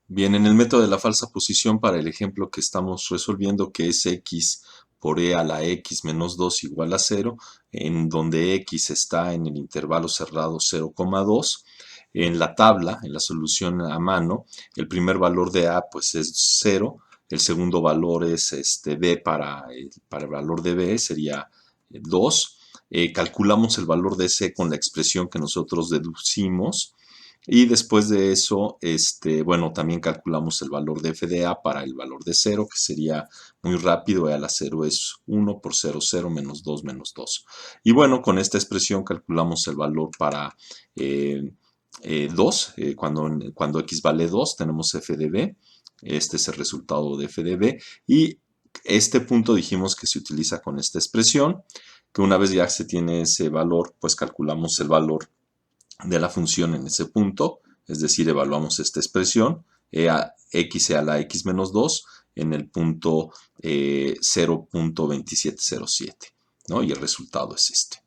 Bien, en el método de la falsa posición, para el ejemplo que estamos resolviendo, que es x por e a la x menos 2 igual a 0, en donde x está en el intervalo cerrado 0,2, en la tabla, en la solución a mano, el primer valor de a pues es 0, el segundo valor es b para el valor de b, sería 2. Calculamos el valor de c con la expresión que nosotros deducimos. Y después de eso, bueno, también calculamos el valor de f de a para el valor de 0, que sería muy rápido, e a la 0 es 1 por 0, 0 menos 2 menos 2. Y bueno, con esta expresión calculamos el valor para 2, cuando x vale 2 tenemos f de b, este es el resultado de f de b, y este punto dijimos que se utiliza con esta expresión, que una vez ya se tiene ese valor, pues calculamos el valor de la función en ese punto, es decir, evaluamos esta expresión, x a la x menos 2 en el punto 0.2707, ¿no? Y el resultado es este.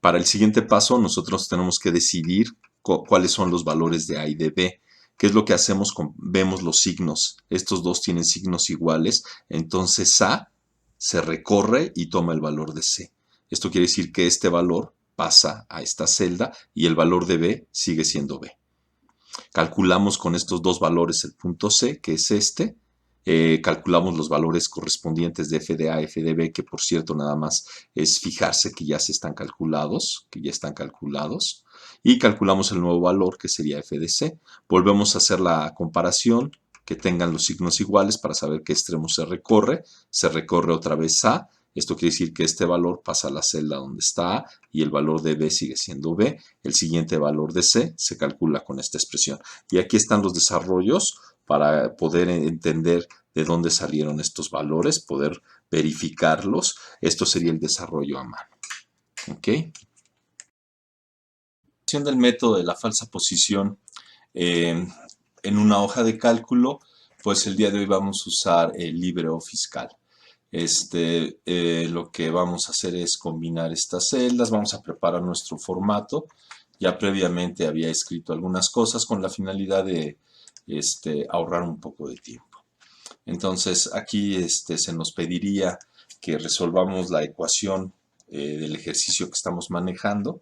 Para el siguiente paso, nosotros tenemos que decidir cuáles son los valores de a y de b. ¿Qué es lo que hacemos? Vemos los signos. Estos dos tienen signos iguales, entonces a se recorre y toma el valor de c. Esto quiere decir que este valor pasa a esta celda y el valor de b sigue siendo b. Calculamos con estos dos valores el punto C, que es este. Calculamos los valores correspondientes de f de a, f de b, que por cierto nada más es fijarse que ya están calculados, y calculamos el nuevo valor, que sería f de c. Volvemos a hacer la comparación, que tengan los signos iguales para saber qué extremo se recorre otra vez a. Esto quiere decir que este valor pasa a la celda donde está A y el valor de B sigue siendo B. El siguiente valor de C se calcula con esta expresión. Y aquí están los desarrollos para poder entender de dónde salieron estos valores, poder verificarlos. Esto sería el desarrollo a mano. ¿Ok? Del método de la falsa posición en una hoja de cálculo, pues el día de hoy vamos a usar el LibreOffice Calc. Lo que vamos a hacer es combinar estas celdas, vamos a preparar nuestro formato. Ya previamente había escrito algunas cosas con la finalidad de ahorrar un poco de tiempo. Entonces aquí se nos pediría que resolvamos la ecuación del ejercicio que estamos manejando,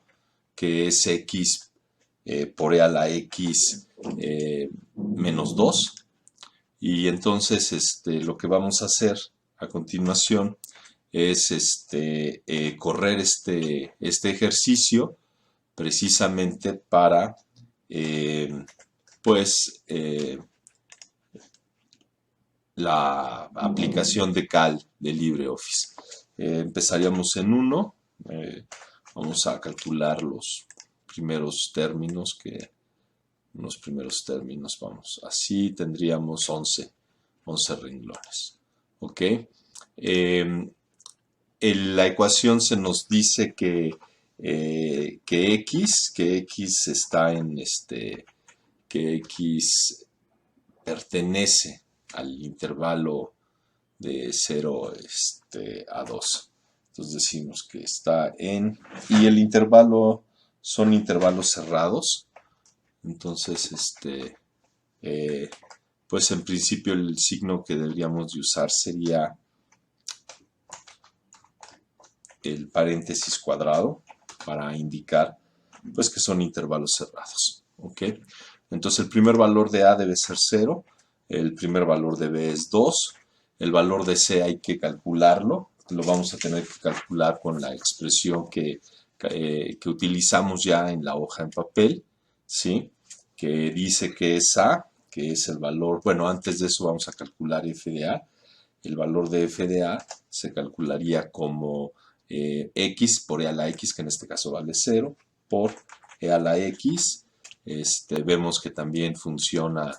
que es x por e a la x menos 2. Y entonces lo que vamos a hacer a continuación es correr este ejercicio precisamente para la aplicación de Calc de LibreOffice. Empezaríamos en 1, vamos a calcular los primeros términos, vamos, así tendríamos 11 renglones. ¿Ok? La ecuación se nos dice que x está en que x pertenece al intervalo de 0 a 2. Entonces decimos que está en, y el intervalo son intervalos cerrados. Entonces, pues en principio el signo que deberíamos de usar sería el paréntesis cuadrado para indicar pues que son intervalos cerrados. ¿Ok? Entonces el primer valor de A debe ser 0, el primer valor de B es 2, el valor de C hay que calcularlo, lo vamos a tener que calcular con la expresión que utilizamos ya en la hoja en papel, ¿sí? Que dice que es A, que es el valor, bueno, antes de eso vamos a calcular f de A. El valor de f de A se calcularía como x por e a la x, que en este caso vale 0, por e a la x. Vemos que también funciona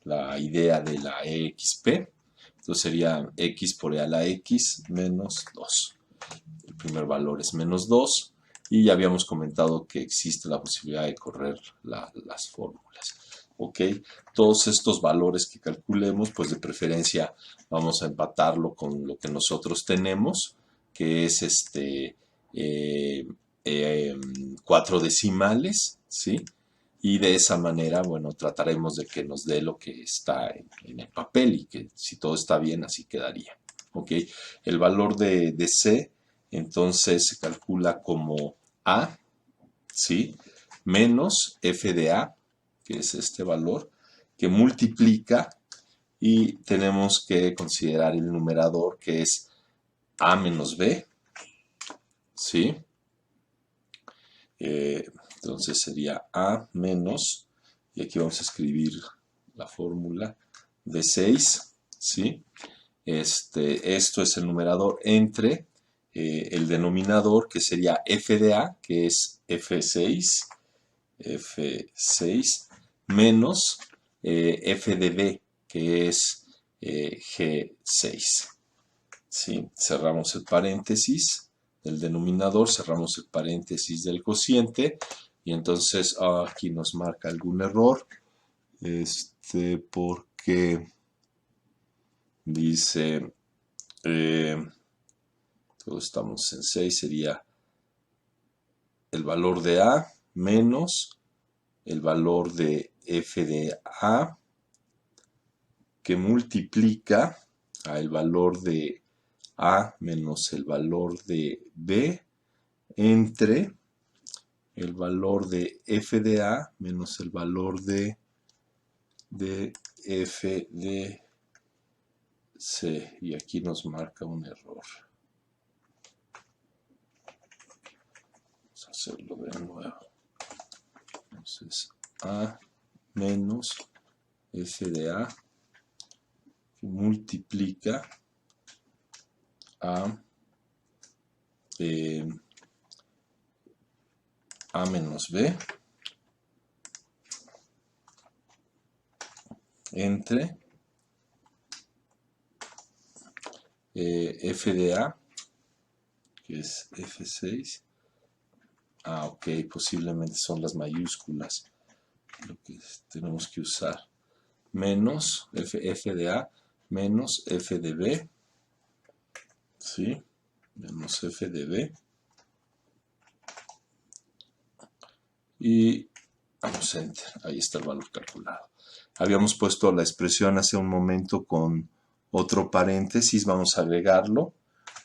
la idea de la exp. Entonces sería x por e a la x menos 2. El primer valor es menos 2. Y ya habíamos comentado que existe la posibilidad de correr las fórmulas. ¿Ok? Todos estos valores que calculemos, pues de preferencia vamos a empatarlo con lo que nosotros tenemos, que es 4 decimales, ¿sí? y de esa manera, bueno, trataremos de que nos dé lo que está en el papel y que si todo está bien, así quedaría. ¿Ok? El valor de C, entonces se calcula como A, ¿sí? Menos f de A, que es este valor, que multiplica y tenemos que considerar el numerador que es A menos B, ¿sí? Entonces sería A menos, y aquí vamos a escribir la fórmula de 6, ¿sí? Esto es el numerador entre el denominador que sería f de A, que es F6, menos f de B, que es G6. ¿Sí? Cerramos el paréntesis del denominador, cerramos el paréntesis del cociente y entonces aquí nos marca algún error, porque dice, todos estamos en 6, sería el valor de A menos el valor de f de A que multiplica a el valor de A menos el valor de B entre el valor de f de A menos el valor de f de C. Y aquí nos marca un error. Vamos a hacerlo de nuevo. Entonces, A menos f de A que multiplica a A menos B entre f de A, que es F6. Ok, posiblemente son las mayúsculas lo que tenemos que usar. Menos f de A menos f de B, ¿sí? Menos f de B. Y vamos a enter. Ahí está el valor calculado. Habíamos puesto la expresión hace un momento con otro paréntesis. Vamos a agregarlo.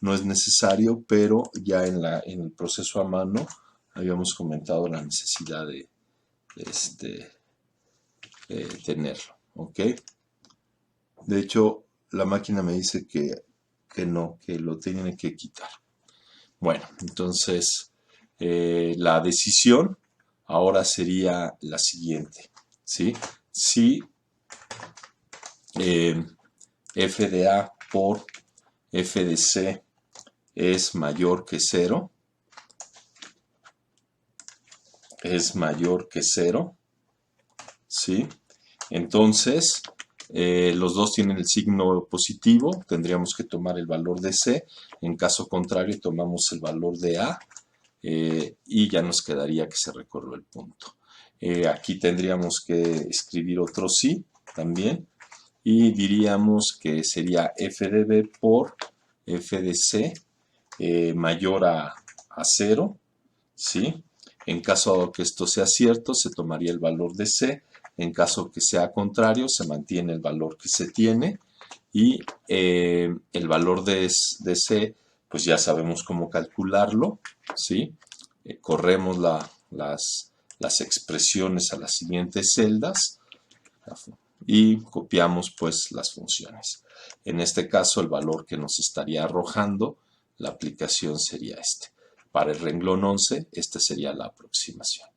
No es necesario, pero ya en el proceso a mano habíamos comentado la necesidad de tenerlo. ¿Ok? De hecho, la máquina me dice que no, que lo tiene que quitar. Bueno, entonces la decisión ahora sería la siguiente, ¿sí? Si f de A por f de C es mayor que 0, ¿sí? Entonces, los dos tienen el signo positivo, tendríamos que tomar el valor de C, en caso contrario tomamos el valor de A, y ya nos quedaría que se recorrió el punto. Aquí tendríamos que escribir otro sí también y diríamos que sería f de B por f de C mayor a 0, ¿sí? En caso que esto sea cierto, se tomaría el valor de C. En caso que sea contrario, se mantiene el valor que se tiene y el valor de C, pues ya sabemos cómo calcularlo, ¿sí? Corremos las expresiones a las siguientes celdas y copiamos pues las funciones. En este caso, el valor que nos estaría arrojando la aplicación sería este. Para el renglón 11, esta sería la aproximación.